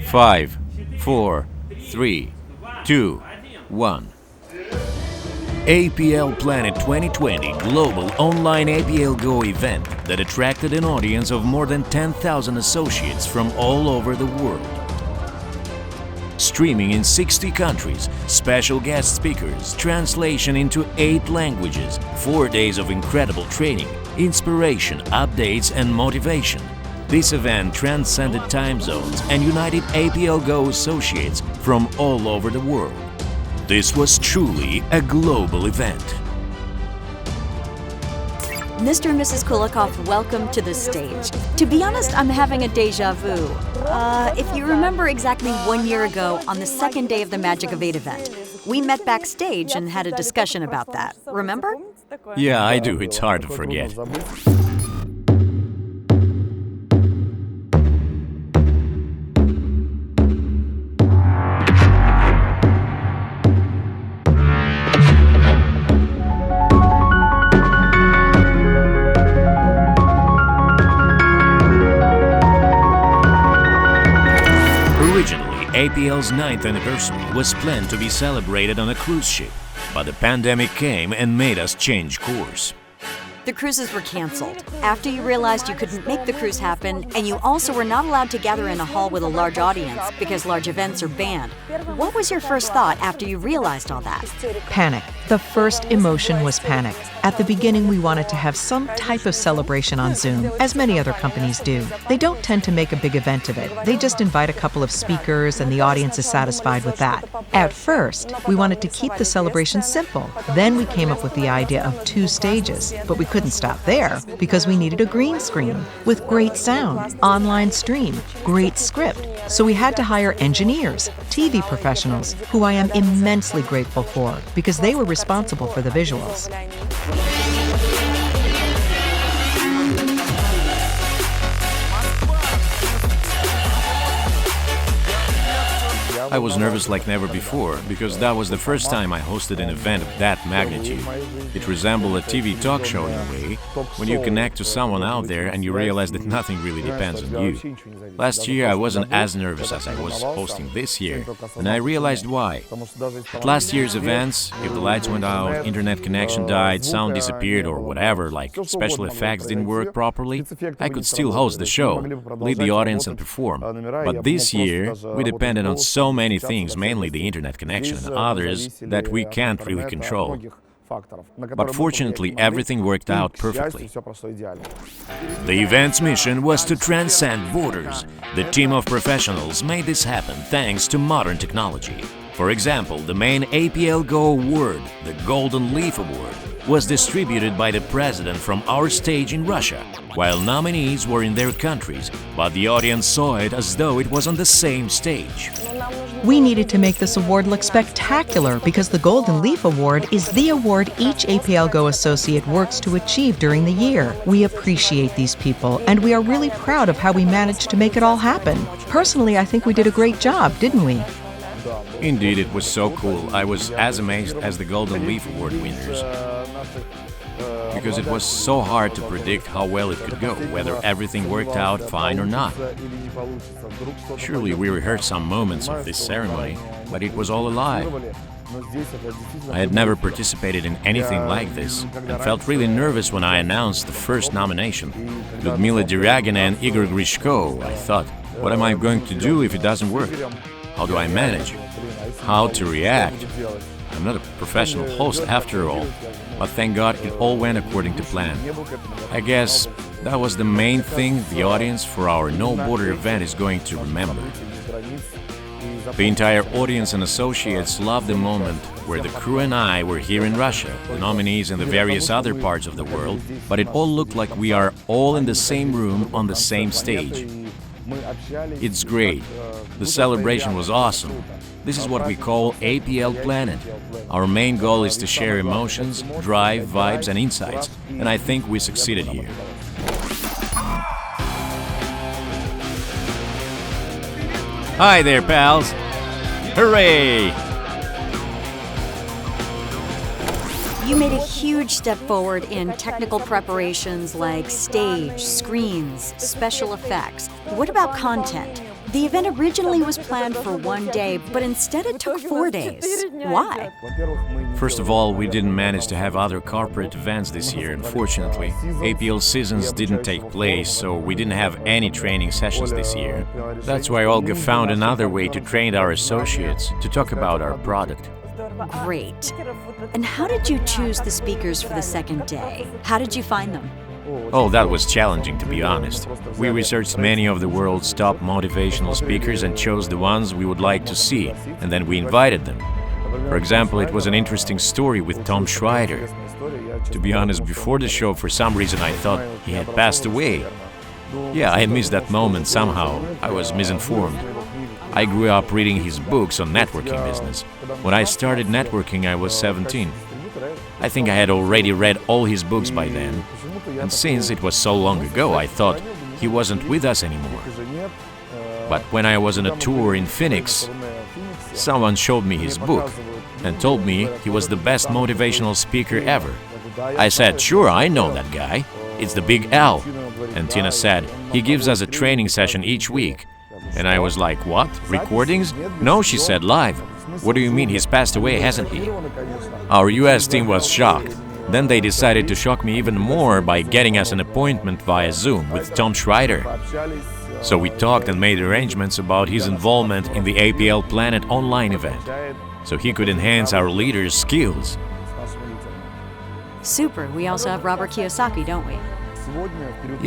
5, 4, 3, 2, 1. APL Planet 2020 global online APLGO event that attracted an audience of more than 10,000 associates from all over the world. Streaming in 60 countries, special guest speakers, translation into 8 languages, 4 days of incredible training, inspiration, updates and motivation. This event transcended time zones and united APLGO associates from all over the world. This was truly a global event. Mr. and Mrs. Kulikov, welcome to the stage. To be honest, I'm having a deja vu. If you remember exactly 1 year ago, on the second day of the Magic of 8 event, we met backstage and had a discussion about that. Remember? Yeah, I do. It's hard to forget. APL's 9th anniversary was planned to be celebrated on a cruise ship, but the pandemic came and made us change course. The cruises were canceled after you realized you couldn't make the cruise happen, and you also were not allowed to gather in a hall with a large audience because large events are banned. What was your first thought after you realized all that? Panic. The first emotion was panic. At the beginning, we wanted to have some type of celebration on Zoom, as many other companies do. They don't tend to make a big event of it. They just invite a couple of speakers and the audience is satisfied with that. At first, we wanted to keep the celebration simple. Then we came up with the idea of 2 stages, but we couldn't stop there because we needed a green screen with great sound, online stream, great script. So we had to hire engineers, TV professionals, who I am immensely grateful for because they were responsible for the visuals. I was nervous like never before, because that was the first time I hosted an event of that magnitude. It resembled a TV talk show in a way, when you connect to someone out there and you realize that nothing really depends on you. Last year I wasn't as nervous as I was hosting this year, and I realized why. At last year's events, if the lights went out, internet connection died, sound disappeared or whatever, like special effects didn't work properly, I could still host the show, lead the audience and perform. But this year, we depended on so many things, mainly the internet connection and others that we can't really control. But fortunately, everything worked out perfectly. The event's mission was to transcend borders. The team of professionals made this happen thanks to modern technology. For example, the main APLGO award, the Golden Leaf Award, was distributed by the president from our stage in Russia, while nominees were in their countries, but the audience saw it as though it was on the same stage. We needed to make this award look spectacular because the Golden Leaf Award is the award each APLGO associate works to achieve during the year. We appreciate these people, and we are really proud of how we managed to make it all happen. Personally, I think we did a great job, didn't we? Indeed, it was so cool. I was as amazed as the Golden Leaf Award winners. Because it was so hard to predict how well it could go, whether everything worked out fine or not. Surely we rehearsed some moments of this ceremony, but it was all alive. I had never participated in anything like this, and felt really nervous when I announced the first nomination. Lyudmila Deryagina and Igor Grishko. I thought, what am I going to do if it doesn't work? How do I manage? How to react? I'm not a professional host after all, but thank God it all went according to plan. I guess that was the main thing the audience for our No Border event is going to remember. The entire audience and associates loved the moment where the crew and I were here in Russia, the nominees in the various other parts of the world, but it all looked like we are all in the same room on the same stage. It's great. The celebration was awesome. This is what we call APL Planet. Our main goal is to share emotions, drive, vibes and insights, and I think we succeeded here. Hi there, pals! Hooray! You made a huge step forward in technical preparations like stage, screens, special effects. What about content? The event originally was planned for one day, but instead it took 4 days. Why? First of all, we didn't manage to have other corporate events this year, unfortunately. APL seasons didn't take place, so we didn't have any training sessions this year. That's why Olga found another way to train our associates to talk about our product. Great. And how did you choose the speakers for the second day? How did you find them? Oh, that was challenging, to be honest. We researched many of the world's top motivational speakers and chose the ones we would like to see, and then we invited them. For example, it was an interesting story with Tom Schreider. To be honest, before the show, for some reason I thought he had passed away. Yeah, I missed that moment somehow. I was misinformed. I grew up reading his books on networking business. When I started networking, I was 17. I think I had already read all his books by then. And since it was so long ago, I thought he wasn't with us anymore. But when I was on a tour in Phoenix, someone showed me his book and told me he was the best motivational speaker ever. I said, sure, I know that guy. It's the Big L. And Tina said, he gives us a training session each week. And I was like, what? Recordings? No, she said, live. What do you mean, he's passed away, hasn't he? Our US team was shocked. Then they decided to shock me even more by getting us an appointment via Zoom with Tom Schreider. So we talked and made arrangements about his involvement in the APL Planet online event, so he could enhance our leaders' skills. Super. We also have Robert Kiyosaki, don't we?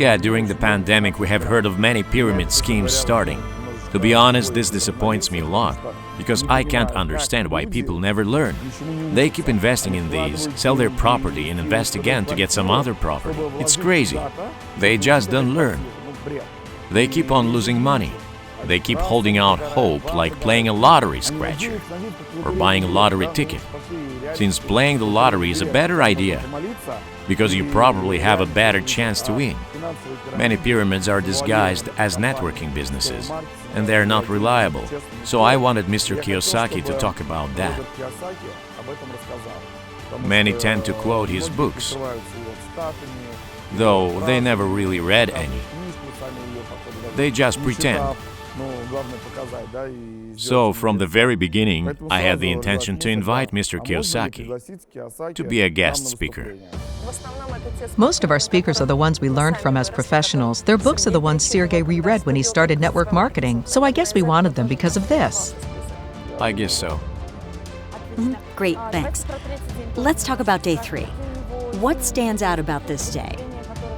Yeah, during the pandemic we have heard of many pyramid schemes starting. To be honest, this disappoints me a lot, because I can't understand why people never learn. They keep investing in these, sell their property and invest again to get some other property. It's crazy. They just don't learn. They keep on losing money. They keep holding out hope like playing a lottery scratcher or buying a lottery ticket. Since playing the lottery is a better idea, because you probably have a better chance to win. Many pyramids are disguised as networking businesses, and they're not reliable. So I wanted Mr. Kiyosaki to talk about that. Many tend to quote his books, though they never really read any. They just pretend. So, from the very beginning, I had the intention to invite Mr. Kiyosaki to be a guest speaker. Most of our speakers are the ones we learned from as professionals. Their books are the ones Sergey reread when he started network marketing, so I guess we wanted them because of this. I guess so. Great, thanks. Let's talk about day 3. What stands out about this day?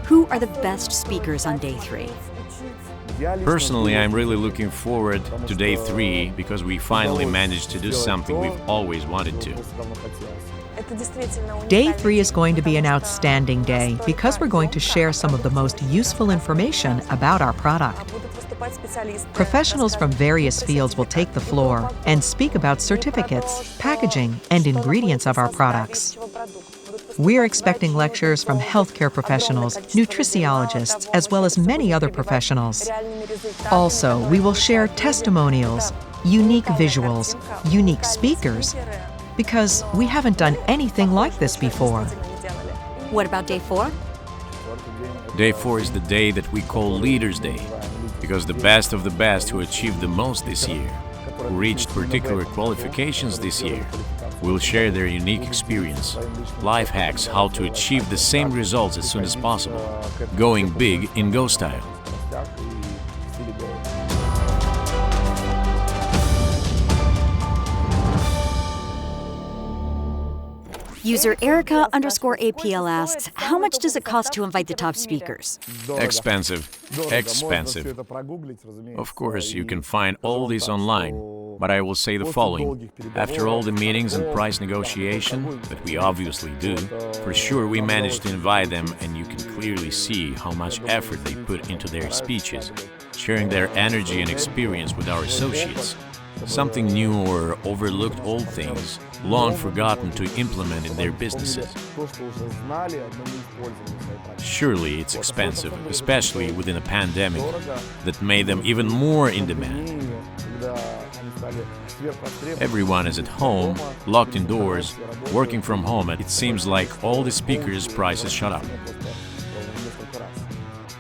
Who are the best speakers on day 3? Personally, I'm really looking forward to day 3 because we finally managed to do something we've always wanted to. Day 3 is going to be an outstanding day because we're going to share some of the most useful information about our product. Professionals from various fields will take the floor and speak about certificates, packaging, and ingredients of our products. We're expecting lectures from healthcare professionals, nutritiologists, as well as many other professionals. Also, we will share testimonials, unique visuals, unique speakers, because we haven't done anything like this before. What about day 4? Day 4 is the day that we call Leaders' Day, because the best of the best who achieved the most this year, who reached particular qualifications this year, will share their unique experience, life hacks how to achieve the same results as soon as possible, going big in Go style. User Erica_APL asks, how much does it cost to invite the top speakers? Expensive. Expensive. Of course, you can find all this online, but I will say the following. After all the meetings and price negotiation that we obviously do, for sure we managed to invite them, and you can clearly see how much effort they put into their speeches, sharing their energy and experience with our associates. Something new or overlooked old things, long forgotten to implement in their businesses. Surely it's expensive, especially within a pandemic that made them even more in demand. Everyone is at home, locked indoors, working from home, and it seems like all the speakers' prices shot up.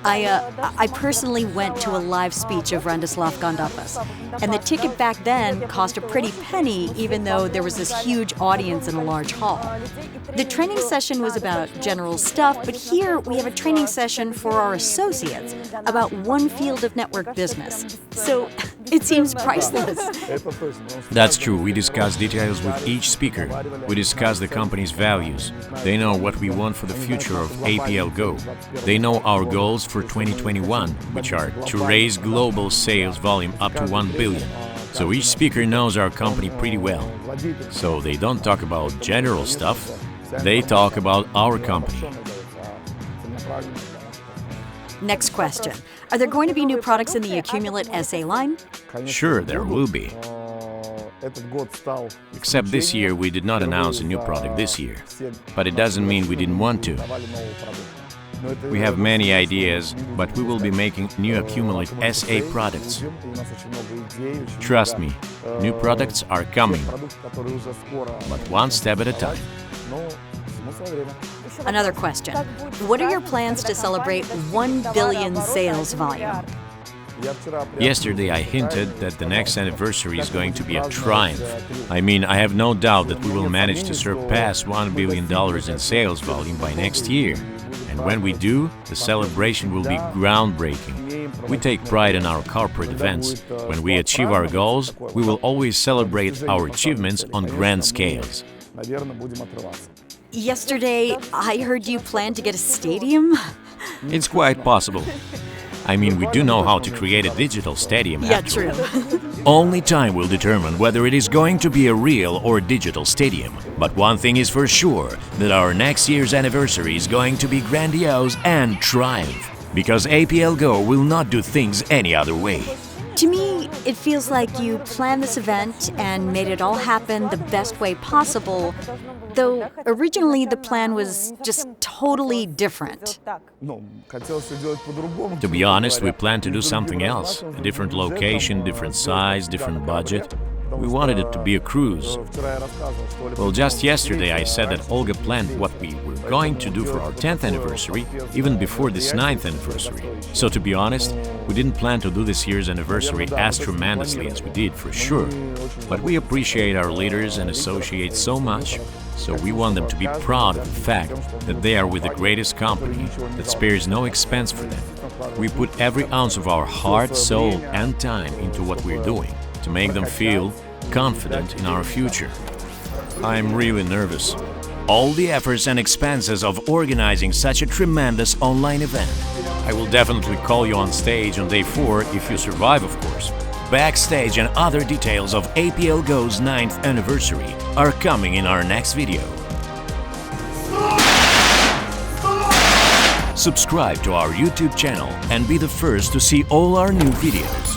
I personally went to a live speech of Randislav Gondapas, and the ticket back then cost a pretty penny, even though there was this huge audience in a large hall. The training session was about general stuff, but here we have a training session for our associates about one field of network business. So it seems priceless. That's true. We discuss details with each speaker. We discuss the company's values. They know what we want for the future of APLGO. They know our goals for 2021, which are to raise global sales volume up to 1 billion. So each speaker knows our company pretty well. So they don't talk about general stuff, they talk about our company. Next question. Are there going to be new products in the Accumulate SA line? Sure, there will be. Except this year we did not announce a new product this year. But it doesn't mean we didn't want to. We have many ideas, but we will be making new Accumulate SA products. Trust me, new products are coming, but one step at a time. Another question. What are your plans to celebrate 1 billion sales volume? Yesterday I hinted that the next anniversary is going to be a triumph. I mean, I have no doubt that we will manage to surpass $1 billion in sales volume by next year. And when we do, the celebration will be groundbreaking. We take pride in our corporate events. When we achieve our goals, we will always celebrate our achievements on grand scales. Yesterday, I heard you plan to get a stadium? It's quite possible. I mean, we do know how to create a digital stadium. Yeah, true. Only time will determine whether it is going to be a real or digital stadium. But one thing is for sure, that our next year's anniversary is going to be grandiose and triumph. Because APLGO will not do things any other way. To me, it feels like you planned this event and made it all happen the best way possible, though originally the plan was just totally different. To be honest, we planned to do something else. A different location, different size, different budget. We wanted it to be a cruise. Well, just yesterday I said that Olga planned what we were going to do for our 10th anniversary, even before this 9th anniversary. So to be honest, we didn't plan to do this year's anniversary as tremendously as we did, for sure. But we appreciate our leaders and associates so much, so we want them to be proud of the fact that they are with the greatest company that spares no expense for them. We put every ounce of our heart, soul and time into what we're doing, to make them feel confident in our future. I'm really nervous. All the efforts and expenses of organizing such a tremendous online event. I will definitely call you on stage on day 4 if you survive, of course. Backstage and other details of APLGO's 9th anniversary are coming in our next video. Subscribe to our YouTube channel and be the first to see all our new videos.